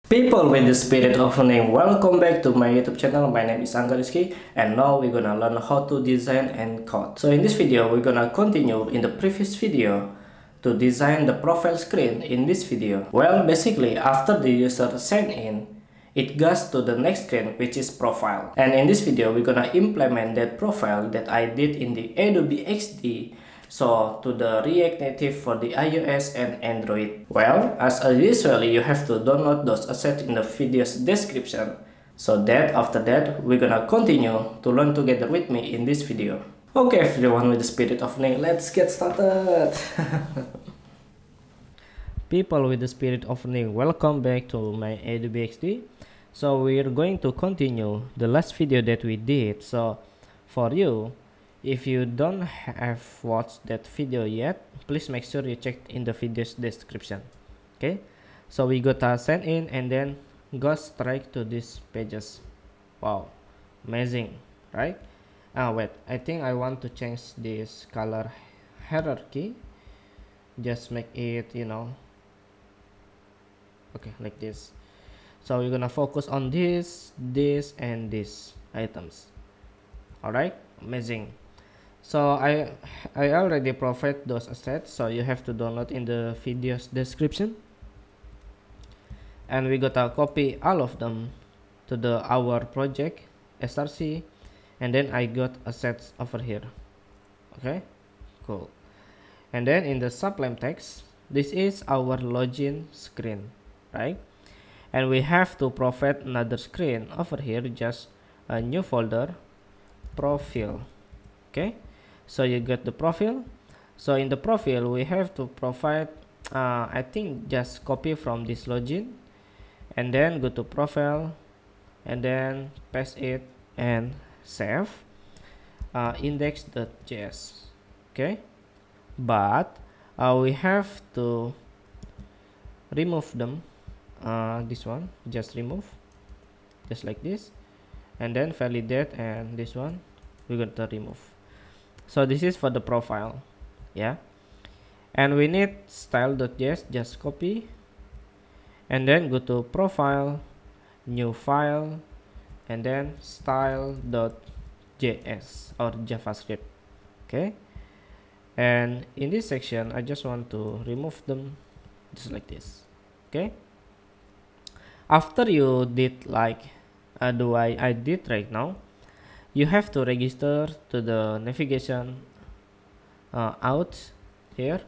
People with the spirit of learning, welcome back to my YouTube channel. My name is Angga Rizky, and now we're gonna learn how to design and code. So in this video, we're gonna continue in the previous video to design the profile screen in this video. Well, basically, after the user sign in, it goes to the next screen, which is profile. And in this video, we're gonna implement that profile that I did in the Adobe XD. So to the React Native for the iOS and Android. Well, as usually, you have to download those assets in the video's description. So that after that, we're gonna continue to learn together with me in this video. Okay, everyone, with the spirit of learning, let's get started. People with the spirit of learning, welcome back to my Adobe XD. So we're going to continue the last video that we did. So for you, if you don't have watched that video yet, please make sure you check in the video's description. Okay, so we got a sign in and then go straight to these pages. Wow, amazing, right? Wait, I think I want to change this color hierarchy. Just make it, okay, like this. So we're gonna focus on this, and these items. All right, amazing. So I already provide those assets, so you have to download in the video's description. And we gotta copy all of them to our project SRC, and then I got assets over here. Okay, cool. And then in the sublime text, this is our login screen, right? And we have to provide another screen over here, just a new folder, profile. Okay, so you get the profile. So in the profile, we have to provide I think just copy from this login and then go to profile and then paste it and save index.js. okay, but we have to remove them. This one, just remove, just like this, and then validate, and this one we're going to remove. So this is for the profile, yeah. And we need style.js, just copy and then go to profile, new file, and then style.js or JavaScript. Okay, and in this section I just want to remove them, just like this. Okay, after you did like the way I did right now, you have to register to the navigation out here.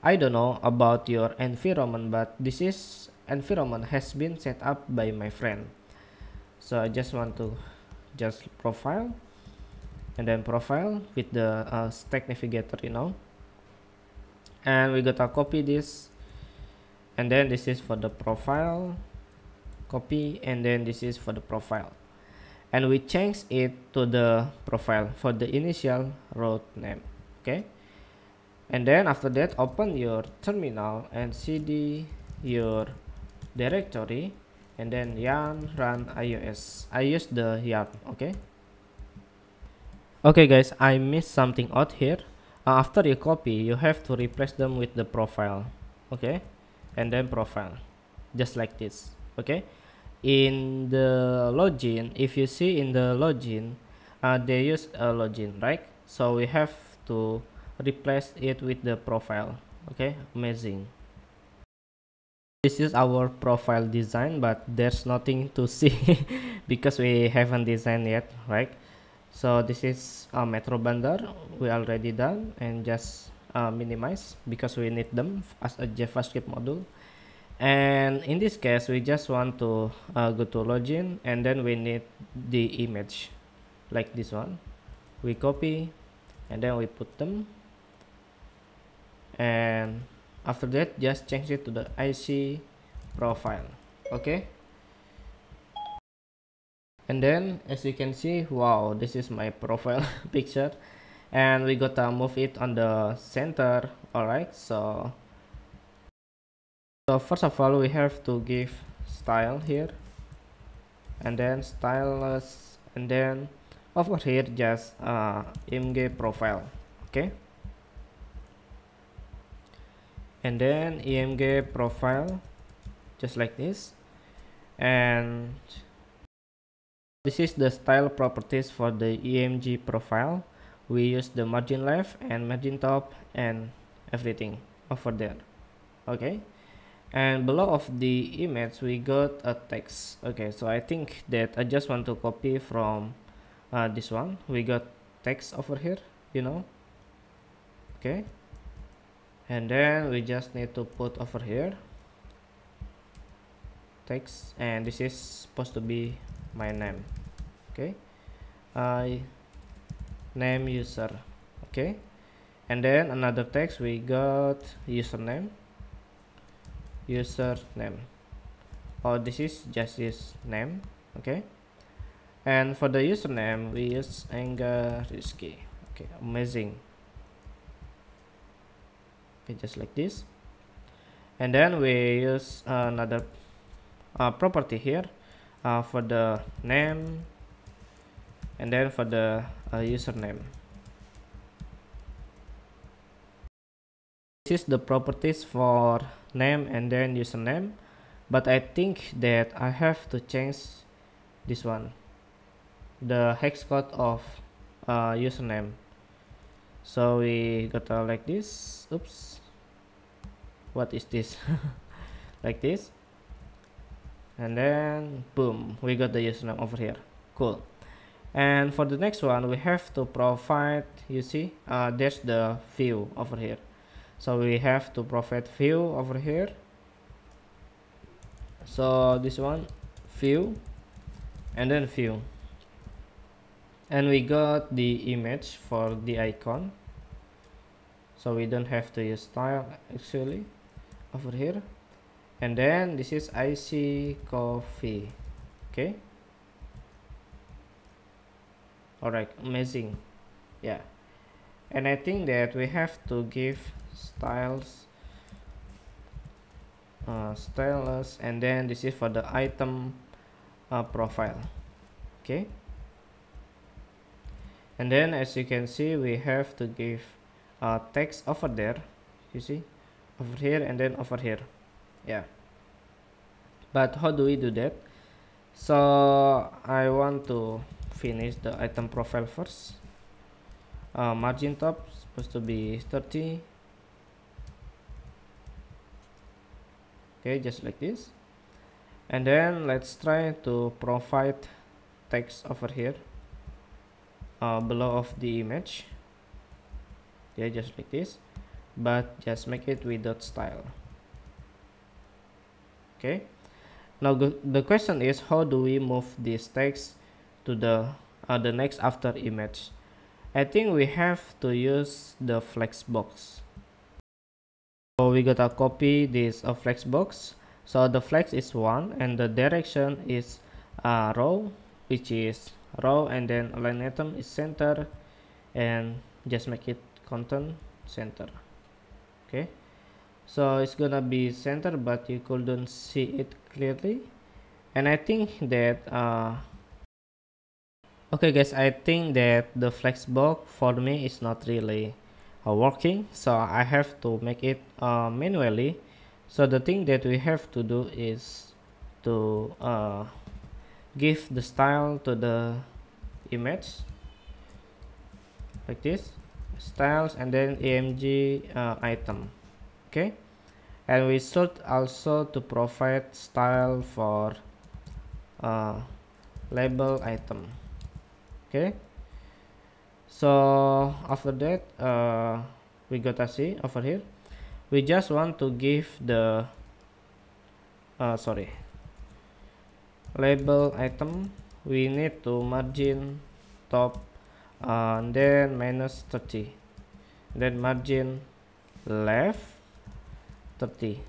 I don't know about your environment, but this is environment has been set up by my friend. So I just want to just profile and then profile with the stack navigator, and we gotta copy this, and then this is for the profile, copy, and then this is for the profile. And we change it to the profile for the initial route name. Okay, and then after that, open your terminal and cd your directory and then yarn run iOS. I use the yarn. Okay guys, I missed something out here. After you copy, you have to replace them with the profile. Okay, and then profile, just like this. Okay, in the login, if you see in the login, they use a login, right? So we have to replace it with the profile. Okay, amazing. This is our profile design, but there's nothing to see because we haven't designed yet, right? So this is a Metro Bandar we already done, and just minimize because we need them as a JavaScript module. And in this case, we just want to go to login, and then we need the image like this one. We copy and then we put them, and after that just change it to the IC profile. Okay, and then as you can see, wow, this is my profile picture, and we gotta move it on the center. All right, so first of all, we have to give style here, and then stylus, and then over here just img profile. Okay, and then img profile, just like this. And this is the style properties for the EMG profile. We use the margin left and margin top and everything over there. Okay, and below of the image we got a text. Okay, so I think that I just want to copy from this one. We got text over here, you know. Okay, and then we just need to put over here text, and this is supposed to be my name. Okay, I name user. Okay, and then another text we got username. Oh, this is just his name. Okay, and for the username we use Angga Rizky. Okay, amazing. Okay, just like this. And then we use another property here for the name, and then for the username. This is the properties for name and then username, but I think that I have to change this one, the hex code of username. So we gotta like this. Oops, what is this? Like this, and then boom, we got the username over here. Cool. And for the next one we have to provide, you see, there's the view over here, so we have to provide view over here. So this one, view, and then view, and we got the image for the icon, so we don't have to use style actually over here. And then this is IC coffee. Okay, alright, amazing. Yeah, and I think that we have to give styles, stylus, and then this is for the item profile. Okay, and then as you can see we have to give text over there, you see, over here and then over here. Yeah, but how do we do that? So I want to finish the item profile first. Margin top supposed to be 30. Okay, just like this. And then let's try to provide text over here below of the image. Okay, just like this, but just make it without style. Okay, now the question is, how do we move this text to the next after image? I think we have to use the flex box. So we gotta copy this flex box. So the flex is 1 and the direction is row, which is row, and then align item is center, and just make it content center. Okay, so it's gonna be center, but you couldn't see it clearly, and I think that okay guys, I think that the flex box for me is not really working, so I have to make it manually. So the thing that we have to do is to give the style to the image like this, styles, and then EMG item. Okay, and we should also to provide style for label item. Okay, so after that we gotta see over here, we just want to give the label item, we need to margin top and then minus 30, then margin left 30.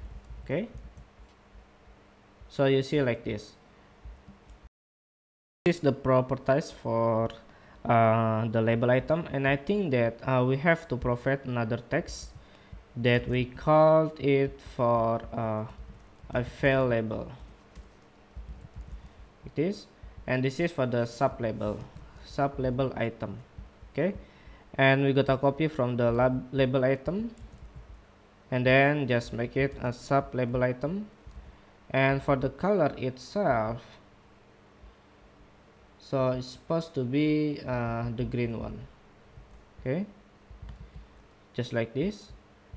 Okay, so you see like this. This is the properties for the label item, and I think that we have to provide another text that we called it for a file label like this, and this is for the sub label item. Okay, and we got a copy from the label item, and then just make it a sub label item, And for the color itself, so it's supposed to be the green one. Okay, just like this.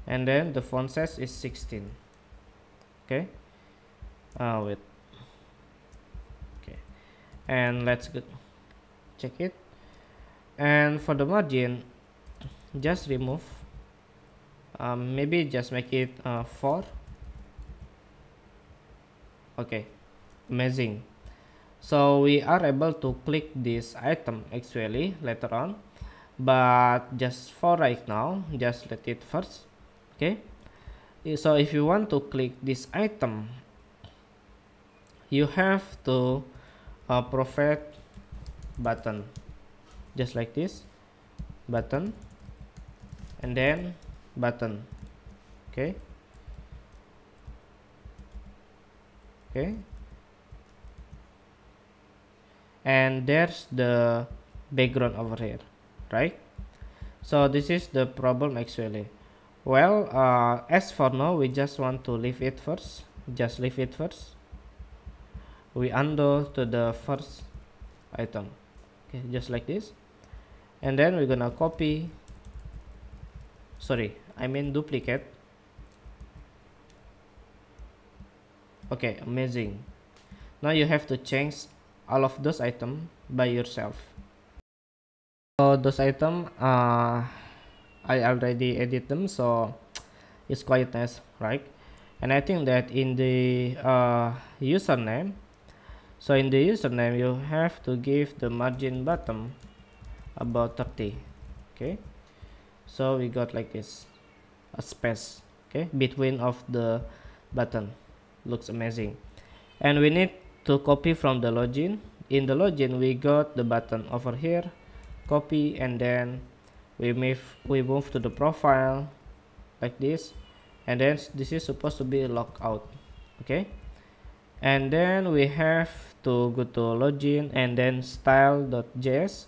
And then the font size is 16. Okay, wait. Okay, and let's check it. And for the margin, just remove, maybe just make it 4. Okay, amazing. So we are able to click this item actually later on, but just for right now, just let it first. Okay, so if you want to click this item, you have to provide button, just like this, button, and then button. Okay, and there's the background over here, right? So this is the problem actually. Well, as for now, we just want to leave it first. Just leave it first. We undo to the first item. Okay, just like this. And then we're gonna copy. Sorry, I mean duplicate. Okay, amazing. Now you have to change all of those items by yourself. So those items, I already edit them, so it's quite nice, right? And I think that in the username, so in the username you have to give the margin bottom about 30. Okay, so we got like this, a space, okay, between of the button. Looks amazing. And we need to copy from the login. In the login we got the button over here, copy, and then we move to the profile like this, and then this is supposed to be logout. Okay, and then we have to go to login and then style.js.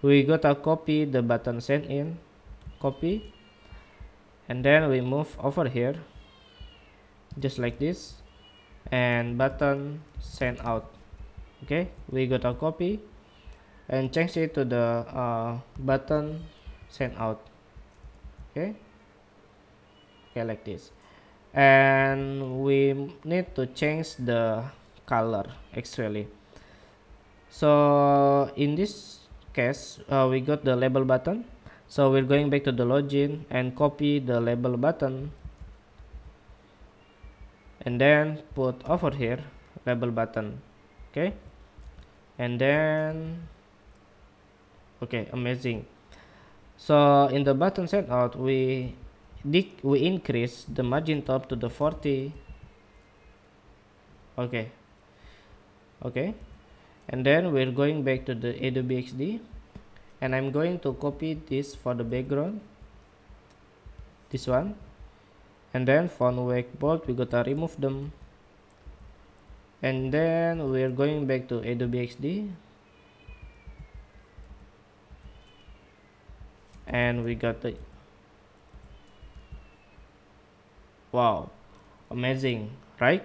We gotta copy the button send in, copy, and then we move over here just like this, and button send out. Okay, we gotta copy and change it to the button send out. Okay, like this. And we need to change the color actually. So in this case, we got the label button, so we're going back to the login and copy the label button, and then put over here label button. Okay, and then okay, amazing. So in the button send out, we increase the margin top to the 40. Okay, and then we're going back to the Adobe XD, and I'm going to copy this for the background, this one, and then font weight bold, we gotta remove them, and then we're going back to Adobe XD, and we got the, wow, amazing, right?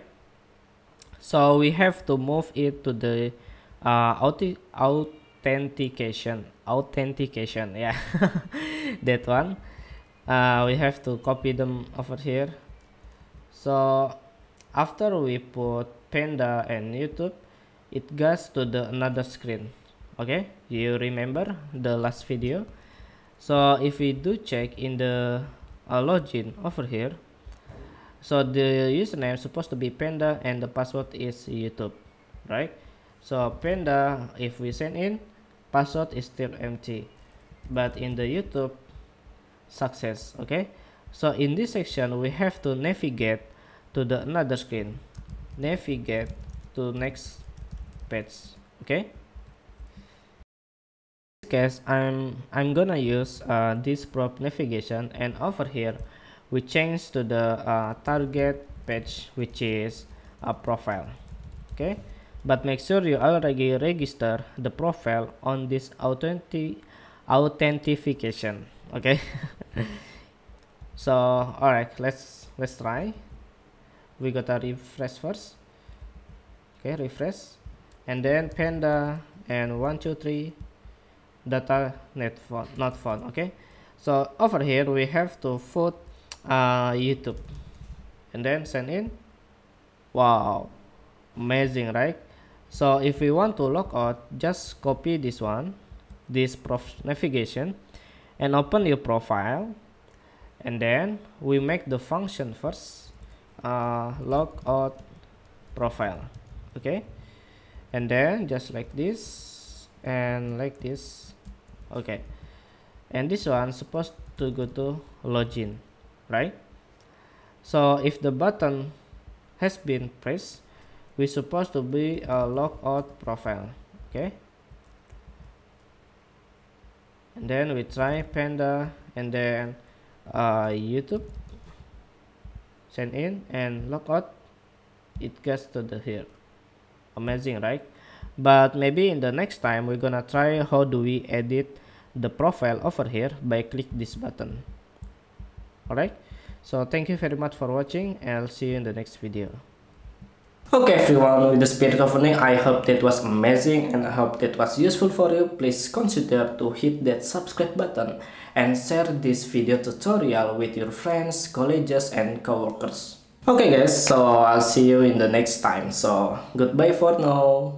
So we have to move it to the authentication, yeah. That one, we have to copy them over here. So after we put Panda and YouTube, it goes to the another screen. Okay, you remember the last video? So if we do check in the login over here, so the username is supposed to be Panda and the password is YouTube, right? So Panda, if we send in, password is still empty, but in the YouTube, success. Okay, so in this section we have to navigate to the another screen, navigate to next page. Okay, in this case I'm gonna use this prop navigation, and over here we change to the target page, which is a profile. Okay, but make sure you already register the profile on this authentication. Okay. So alright, let's try. We gotta refresh first, Okay, refresh, and then Panda and 123 data not found. Okay, so over here we have to put YouTube and then send in. Wow, amazing, right? So if we want to log out, just copy this one, this navigation, and open your profile, and then we make the function first, log out profile. Okay, and then just like this and like this. Okay, and this one supposed to go to login, right? So if the button has been pressed, we supposed to be a logout profile. Okay, and then we try Panda and then YouTube, send in and logout. It gets to the here. Amazing, right? But maybe in the next time we're gonna try how do we edit the profile over here by click this button. Alright, so thank you very much for watching, and I'll see you in the next video. Okay everyone, with the spirit of learning, I hope that was amazing and I hope that was useful for you. Please consider to hit that subscribe button and share this video tutorial with your friends, colleagues, and coworkers. Okay guys, so I'll see you in the next time. So goodbye for now.